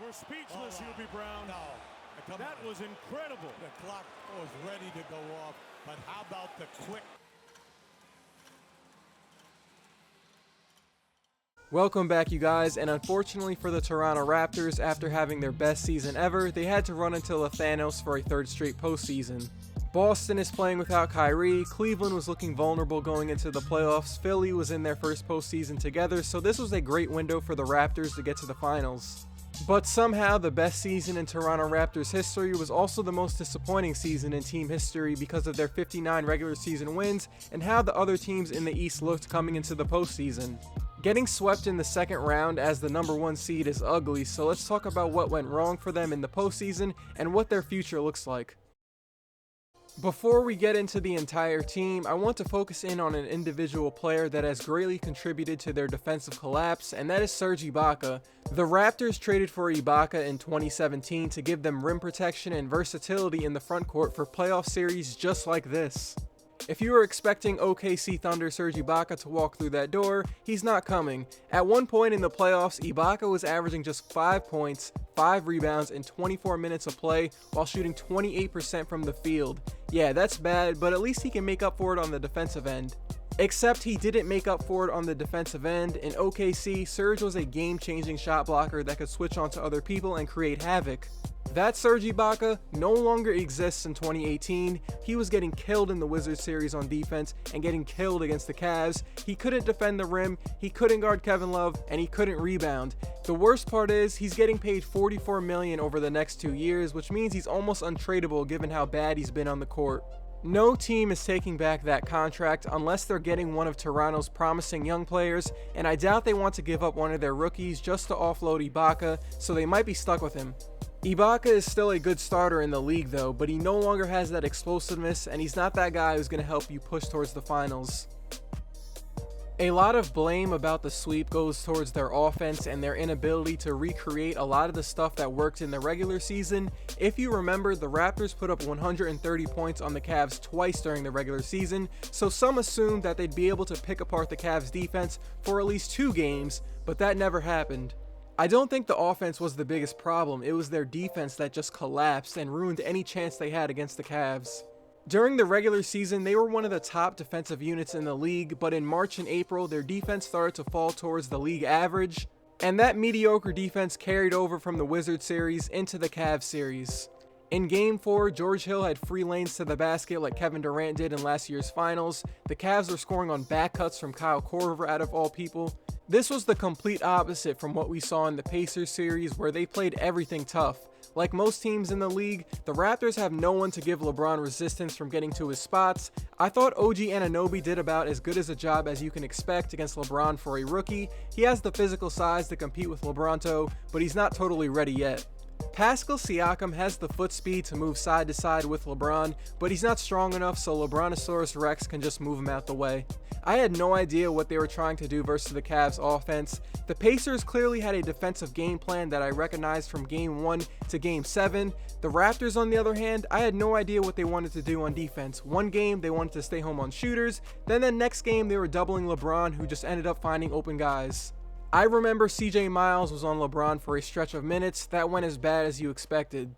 We're speechless, Hubie Brown. No. That was incredible. The clock was ready to go off, but how about the quick? Welcome back, you guys, and unfortunately for the Toronto Raptors, after having their best season ever, they had to run into Thanos for a third straight postseason. Boston is playing without Kyrie, Cleveland was looking vulnerable going into the playoffs, Philly was in their first postseason together, so this was a great window for the Raptors to get to the finals. But somehow, the best season in Toronto Raptors history was also the most disappointing season in team history because of their 59 regular season wins and how the other teams in the East looked coming into the postseason. Getting swept in the second round as the number 1 seed is ugly, so let's talk about what went wrong for them in the postseason and what their future looks like. Before we get into the entire team, I want to focus in on an individual player that has greatly contributed to their defensive collapse, and that is Serge Ibaka. The Raptors traded for Ibaka in 2017 to give them rim protection and versatility in the front court for playoff series just like this. If you were expecting OKC Thunder Serge Ibaka to walk through that door, he's not coming. At one point in the playoffs, Ibaka was averaging just 5 points, 5 rebounds, in 24 minutes of play while shooting 28% from the field. Yeah, that's bad, but at least he can make up for it on the defensive end. Except he didn't make up for it on the defensive end. In OKC, Serge was a game-changing shot blocker that could switch onto other people and create havoc. That Serge Ibaka no longer exists in 2018. He was getting killed in the Wizards series on defense and getting killed against the Cavs. He couldn't defend the rim, he couldn't guard Kevin Love, and he couldn't rebound. The worst part is he's getting paid $44 million over the next 2 years, which means he's almost untradeable given how bad he's been on the court. No team is taking back that contract unless they're getting one of Toronto's promising young players, and I doubt they want to give up one of their rookies just to offload Ibaka, so they might be stuck with him. Ibaka is still a good starter in the league though, but he no longer has that explosiveness, and he's not that guy who's going to help you push towards the finals. A lot of blame about the sweep goes towards their offense and their inability to recreate a lot of the stuff that worked in the regular season. If you remember, the Raptors put up 130 points on the Cavs twice during the regular season, so some assumed that they'd be able to pick apart the Cavs defense for at least 2 games, but that never happened. I don't think the offense was the biggest problem, it was their defense that just collapsed and ruined any chance they had against the Cavs. During the regular season, they were one of the top defensive units in the league, but in March and April, their defense started to fall towards the league average, and that mediocre defense carried over from the Wizards series into the Cavs series. In Game 4, George Hill had free lanes to the basket like Kevin Durant did in last year's finals. The Cavs were scoring on back cuts from Kyle Korver out of all people. This was the complete opposite from what we saw in the Pacers series, where they played everything tough. Like most teams in the league, the Raptors have no one to give LeBron resistance from getting to his spots. I thought OG Anunoby did about as good as a job as you can expect against LeBron for a rookie. He has the physical size to compete with LeBronto, but he's not totally ready yet. Pascal Siakam has the foot speed to move side to side with LeBron, but he's not strong enough so LeBronosaurus Rex can just move him out the way. I had no idea what they were trying to do versus the Cavs offense. The Pacers clearly had a defensive game plan that I recognized from Game 1 to Game 7. The Raptors, on the other hand, I had no idea what they wanted to do on defense. One game, they wanted to stay home on shooters, then the next game they were doubling LeBron, who just ended up finding open guys. I remember CJ Miles was on LeBron for a stretch of minutes. That went as bad as you expected.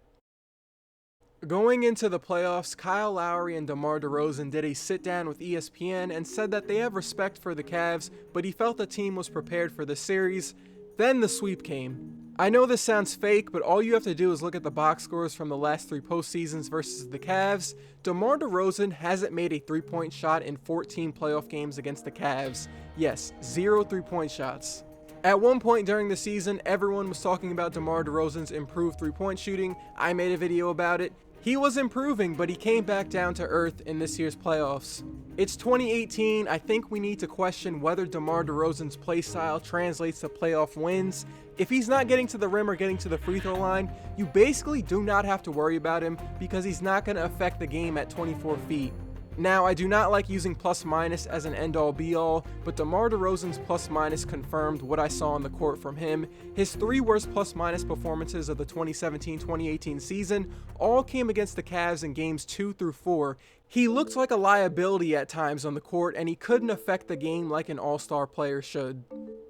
Going into the playoffs, Kyle Lowry and DeMar DeRozan did a sit-down with ESPN and said that they have respect for the Cavs, but he felt the team was prepared for the series. Then the sweep came. I know this sounds fake, but all you have to do is look at the box scores from the last 3 postseasons versus the Cavs. DeMar DeRozan hasn't made a 3-point shot in 14 playoff games against the Cavs. Yes, 0 3-point shots. At one point during the season, everyone was talking about DeMar DeRozan's improved 3-point shooting. I made a video about it. He was improving, but he came back down to earth in this year's playoffs. It's 2018, I think we need to question whether DeMar DeRozan's play style translates to playoff wins. If he's not getting to the rim or getting to the free throw line, you basically do not have to worry about him because he's not going to affect the game at 24 feet. Now, I do not like using plus-minus as an end-all be-all, but DeMar DeRozan's plus-minus confirmed what I saw on the court from him. His 3 worst plus-minus performances of the 2017-2018 season all came against the Cavs in games 2 through 4. He looked like a liability at times on the court, and he couldn't affect the game like an all-star player should.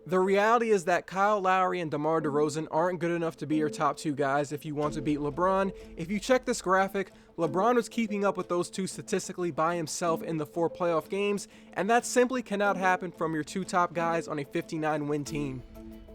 The reality is that Kyle Lowry and DeMar DeRozan aren't good enough to be your top two guys if you want to beat LeBron. If you check this graphic, LeBron was keeping up with those two statistically by himself in the 4 playoff games, and that simply cannot happen from your two top guys on a 59-win team.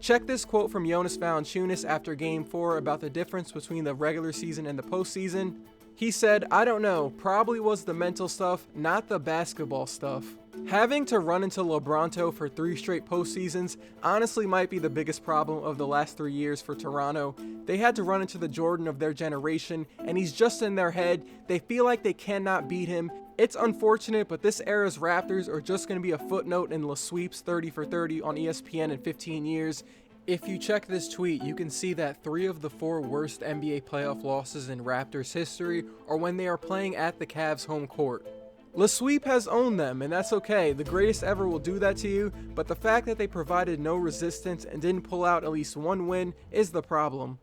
Check this quote from Jonas Valanciunas after Game 4 about the difference between the regular season and the postseason. He said, "I don't know, probably was the mental stuff, not the basketball stuff." Having to run into LeBronto for 3 straight postseasons honestly might be the biggest problem of the last 3 years for Toronto. They had to run into the Jordan of their generation, and he's just in their head. They feel like they cannot beat him. It's unfortunate, but this era's Raptors are just going to be a footnote in LeSweep's 30 for 30 on ESPN in 15 years. If you check this tweet, you can see that 3 of the 4 worst NBA playoff losses in Raptors history are when they are playing at the Cavs' home court. LeSweep has owned them, and that's okay. The greatest ever will do that to you, but the fact that they provided no resistance and didn't pull out at least 1 win is the problem.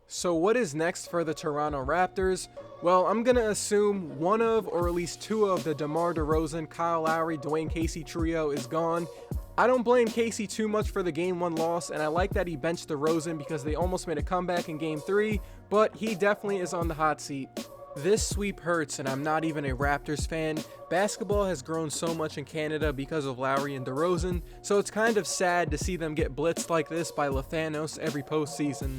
So what is next for the Toronto Raptors? Well, I'm going to assume one of, or at least 2 of the DeMar DeRozan, Kyle Lowry, Dwayne Casey trio is gone. I don't blame Casey too much for the Game 1 loss, and I like that he benched DeRozan because they almost made a comeback in Game 3, but he definitely is on the hot seat. This sweep hurts, and I'm not even a Raptors fan. Basketball has grown so much in Canada because of Lowry and DeRozan, so it's kind of sad to see them get blitzed like this by LaThanos every postseason.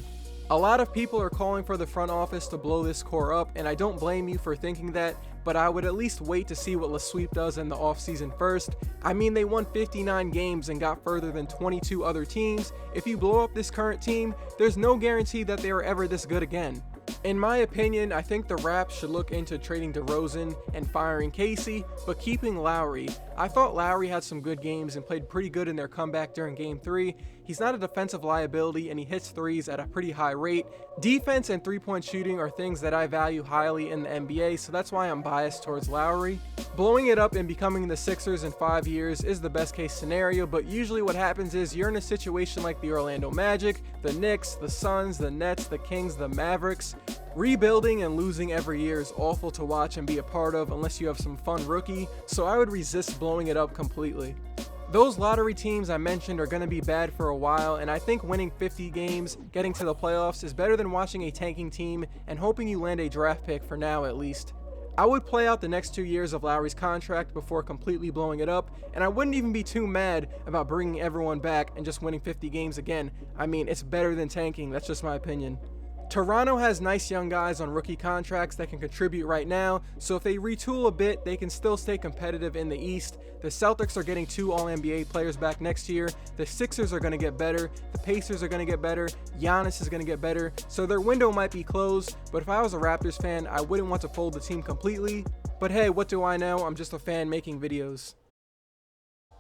A lot of people are calling for the front office to blow this core up, and I don't blame you for thinking that, but I would at least wait to see what LeSweep does in the offseason first. I mean, they won 59 games and got further than 22 other teams. If you blow up this current team, there's no guarantee that they are ever this good again. In my opinion, I think the Raps should look into trading DeRozan and firing Casey, but keeping Lowry. I thought Lowry had some good games and played pretty good in their comeback during Game 3. He's not a defensive liability, and he hits threes at a pretty high rate. Defense and three-point shooting are things that I value highly in the NBA, so that's why I'm biased towards Lowry. Blowing it up and becoming the Sixers in 5 years is the best case scenario, but usually what happens is you're in a situation like the Orlando Magic, the Knicks, the Suns, the Nets, the Kings, the Mavericks. Rebuilding and losing every year is awful to watch and be a part of unless you have some fun rookie, so I would resist blowing it up completely. Those lottery teams I mentioned are going to be bad for a while, and I think winning 50 games, getting to the playoffs, is better than watching a tanking team and hoping you land a draft pick for now at least. I would play out the next 2 years of Lowry's contract before completely blowing it up, and I wouldn't even be too mad about bringing everyone back and just winning 50 games again. I mean, it's better than tanking, that's just my opinion. Toronto has nice young guys on rookie contracts that can contribute right now, so if they retool a bit, they can still stay competitive in the East. The Celtics are getting 2 All-NBA players back next year. The Sixers are going to get better. The Pacers are going to get better. Giannis is going to get better. So their window might be closed, but if I was a Raptors fan, I wouldn't want to fold the team completely. But hey, what do I know? I'm just a fan making videos.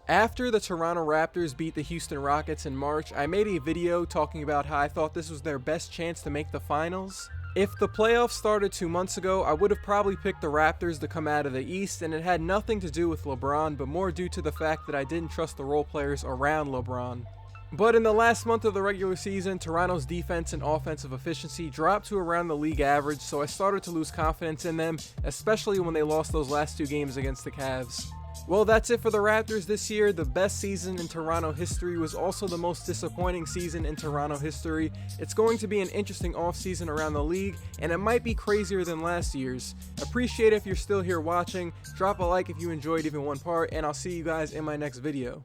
After the Toronto Raptors beat the Houston Rockets in March, I made a video talking about how I thought this was their best chance to make the finals. If the playoffs started 2 months ago, I would have probably picked the Raptors to come out of the East, and it had nothing to do with LeBron, but more due to the fact that I didn't trust the role players around LeBron. But in the last month of the regular season, Toronto's defense and offensive efficiency dropped to around the league average, so I started to lose confidence in them, especially when they lost those last 2 games against the Cavs. Well, that's it for the Raptors this year. The best season in Toronto history was also the most disappointing season in Toronto history. It's going to be an interesting offseason around the league, and it might be crazier than last year's. Appreciate it if you're still here watching. Drop a like if you enjoyed even one part, and I'll see you guys in my next video.